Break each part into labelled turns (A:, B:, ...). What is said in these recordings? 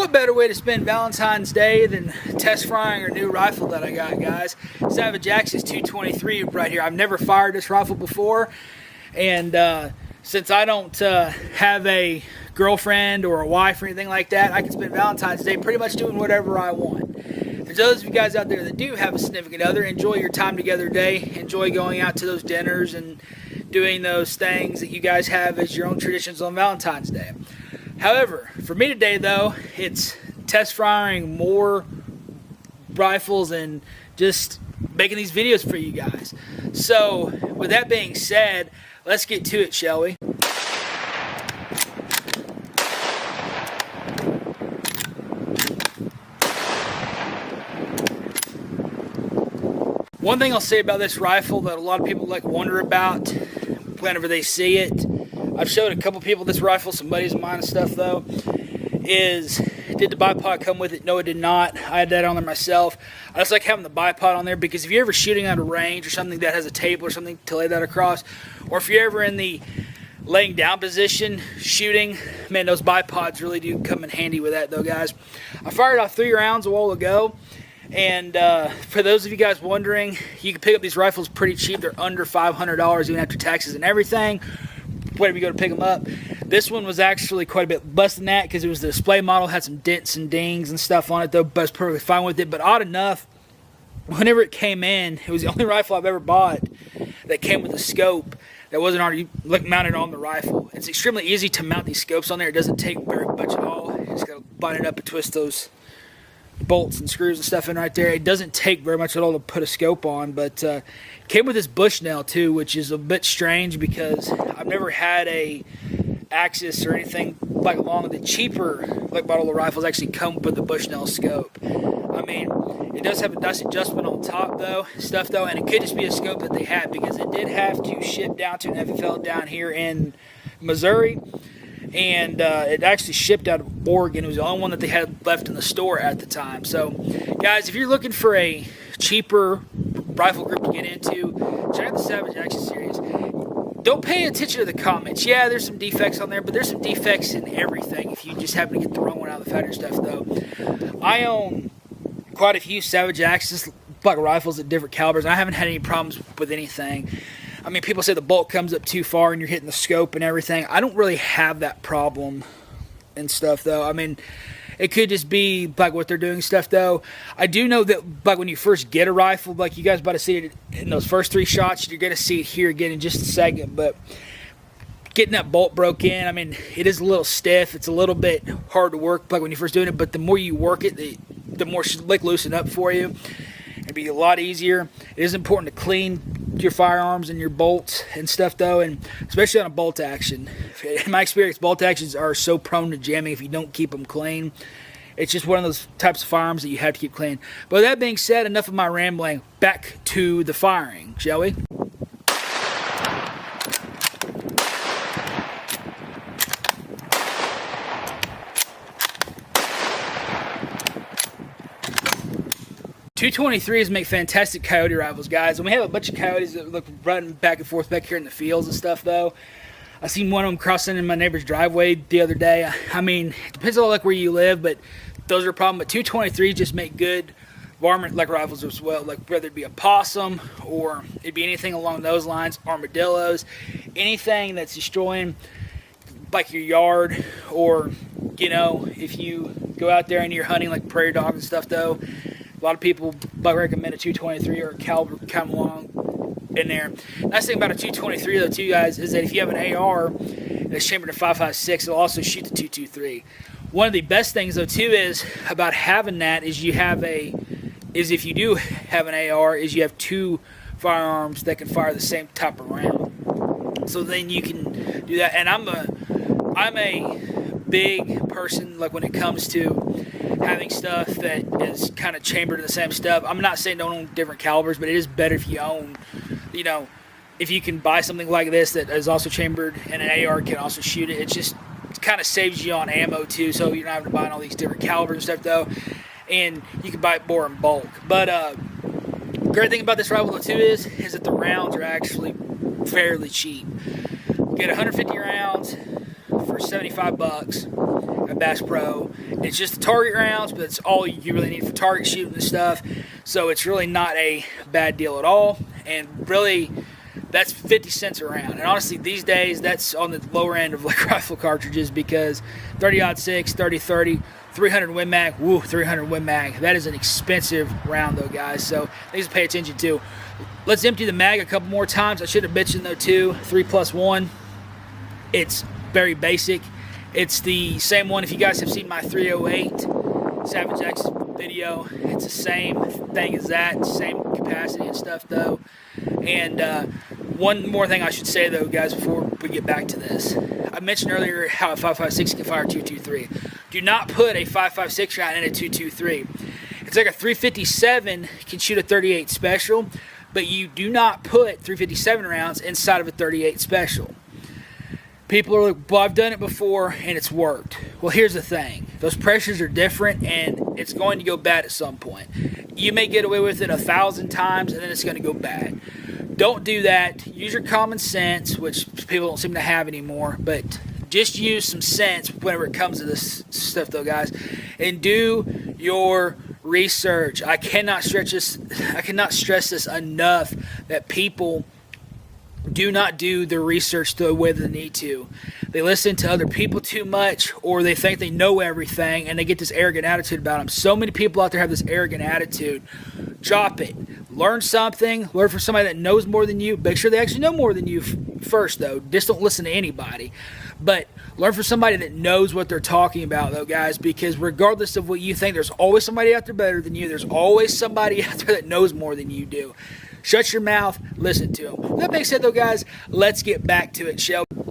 A: what better way to spend Valentine's Day than test firing a new rifle that I got, guys. Savage Axis 223 right here. I've never fired this rifle before, and since I don't have a girlfriend or a wife or anything like that, I can spend Valentine's Day pretty much doing whatever I want. For those of you guys out there that do have a significant other, enjoy your time together today. Enjoy going out to those dinners and doing those things that you guys have as your own traditions on Valentine's Day. However, for me today, though, it's test firing more rifles and just making these videos for you guys. So, with that being said, let's get to it, shall we? One thing I'll say about this rifle that a lot of people wonder about whenever they see it, I've showed a couple people this rifle, some buddies of mine and stuff though, is did the bipod come with it? No, it did not. I had that on there myself. I just like having the bipod on there because if you're ever shooting at a range or something that has a table or something to lay that across, or if you're ever in the laying down position shooting, man, those bipods really do come in handy with that though, guys. I fired off 3 rounds a while ago, and for those of you guys wondering, you can pick up these rifles pretty cheap. They're under $500 even after taxes and everything, whenever you go to pick them up. This one was actually quite a bit less than that because it was the display model, had some dents and dings and stuff on it though, but I was perfectly fine with it. But odd enough, whenever it came in, it was the only rifle I've ever bought that came with a scope that wasn't already mounted on the rifle. It's extremely easy to mount these scopes on there. It doesn't take very much at all. You just got to line it up and twist those bolts and screws and stuff in right there. It doesn't take very much at all to put a scope on, but came with this Bushnell too, which is a bit strange because I've never had a Axis or anything like along the cheaper model of rifles actually come with the Bushnell scope. I mean, it does have a nice adjustment on top though, and it could just be a scope that they had because it did have to ship down to an FFL down here in Missouri, and it actually shipped out of Oregon. It was the only one that they had left in the store at the time. So, guys, if you're looking for a cheaper rifle group to get into, check out the Savage Axis series. Don't pay attention to the comments. Yeah, there's some defects on there, but there's some defects in everything if you just happen to get the wrong one out of the factory stuff, though. I own quite a few Savage Axis rifles at different calibers, and I haven't had any problems with anything. I mean, people say the bolt comes up too far and you're hitting the scope and everything. I don't really have that problem and stuff, though. I mean, it could just be what they're doing stuff, though. I do know that when you first get a rifle, you guys about to see it in those first 3 shots, you're going to see it here again in just a second. But getting that bolt broke in, I mean, it is a little stiff. It's a little bit hard to work when you're first doing it, but the more you work it, the more it should loosen up for you. It'd be a lot easier. It is important to clean your firearms and your bolts and stuff though, and especially on a bolt action. In my experience, bolt actions are so prone to jamming if you don't keep them clean. It's just one of those types of firearms that you have to keep clean. But with that being said, enough of my rambling. Back to the firing, shall we? .223s make fantastic coyote rifles, guys, and we have a bunch of coyotes that look running back and forth back here in the fields and stuff, though. I seen one of them crossing in my neighbor's driveway the other day. I mean, it depends on where you live, but those are a problem. But .223s just make good varmint rifles as well, whether it be a possum or it'd be anything along those lines, armadillos, anything that's destroying your yard, or if you go out there and you're hunting prairie dogs and stuff, though. A lot of people recommend a .223 or a caliber come along in there. Nice thing about a .223 though, too, guys, is that if you have an AR that's chambered in .556, it'll also shoot the .223. One of the best things though, too, is about having that is if you do have an AR, is you have 2 firearms that can fire the same type of round. So then you can do that. And I'm a big person when it comes to having stuff that is kind of chambered in the same stuff. I'm not saying don't own different calibers, but it is better if you own, if you can buy something like this that is also chambered and an AR can also shoot it. It kind of saves you on ammo too, so you're not having to buy all these different calibers and stuff though, and you can buy it more in bulk. But great thing about this rifle though too is that the rounds are actually fairly cheap. You get 150 rounds for $75. a Bass Pro. It's just the target rounds, but it's all you really need for target shooting and stuff. So it's really not a bad deal at all. And really, that's 50 cents a round. And honestly, these days, that's on the lower end of like rifle cartridges, because 30-06, 30-30, 300 Win Mag, 300 Win Mag. That is an expensive round though, guys. So things to pay attention to. Let's empty the mag a couple more times. I should have mentioned though too, 3+1. It's very basic. It's the same one. If you guys have seen my 308 Savage X video, it's the same thing as that, same capacity and stuff though. And one more thing I should say though, guys, before we get back to this. I mentioned earlier how a 5.56 can fire 2.23. Do not put a 5.56 round in a 2.23. It's like a 357 can shoot a 38 special, but you do not put 357 rounds inside of a 38 special. People are like, well, I've done it before and it's worked. Well, here's the thing. Those pressures are different and it's going to go bad at some point. You may get away with it 1,000 times and then it's going to go bad. Don't do that. Use your common sense, which people don't seem to have anymore, but just use some sense whenever it comes to this stuff though, guys. And do your research. I cannot stress this enough, that people do not do the research the way they need to. They listen to other people too much, or they think they know everything, and they get this arrogant attitude about them. So many people out there have this arrogant attitude. Drop it. Learn something. Learn from somebody that knows more than you. Make sure they actually know more than you first, though. Just don't listen to anybody. But learn from somebody that knows what they're talking about, though, guys, because regardless of what you think, there's always somebody out there better than you. There's always somebody out there that knows more than you do. Shut your mouth. Listen to them. With that being said, though, guys, let's get back to it, shall we?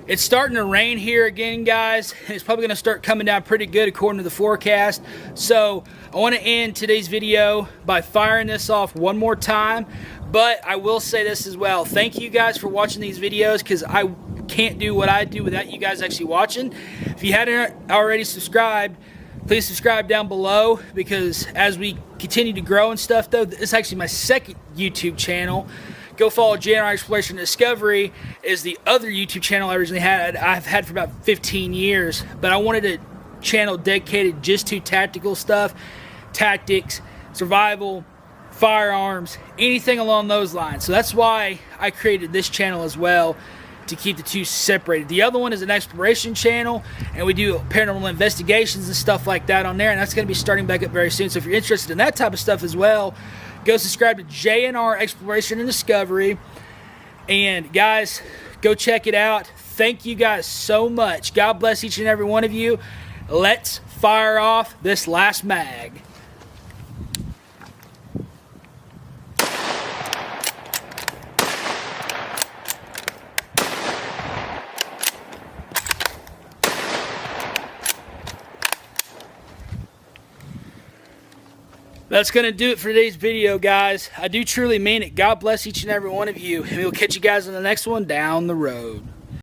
A: It's starting to rain here again, guys. It's probably going to start coming down pretty good according to the forecast. So I want to end today's video by firing this off one more time. But I will say this as well. Thank you guys for watching these videos, because I can't do what I do without you guys actually watching. If you hadn't already subscribed, please subscribe down below, because as we continue to grow and stuff, though, this is actually my second YouTube channel. Go follow JNR Exploration and Discovery is the other YouTube channel I originally had. I've had for about 15 years, but I wanted a channel dedicated just to tactical stuff, tactics, survival, firearms, anything along those lines. So that's why I created this channel as well, to keep the two separated. The other one is an exploration channel, and we do paranormal investigations and stuff like that on there, and that's going to be starting back up very soon. So if you're interested in that type of stuff as well, go subscribe to JNR Exploration and Discovery. And guys, go check it out. Thank you guys so much. God bless each and every one of you. Let's fire off this last mag. That's going to do it for today's video, guys. I do truly mean it. God bless each and every one of you. And we'll catch you guys on the next one down the road.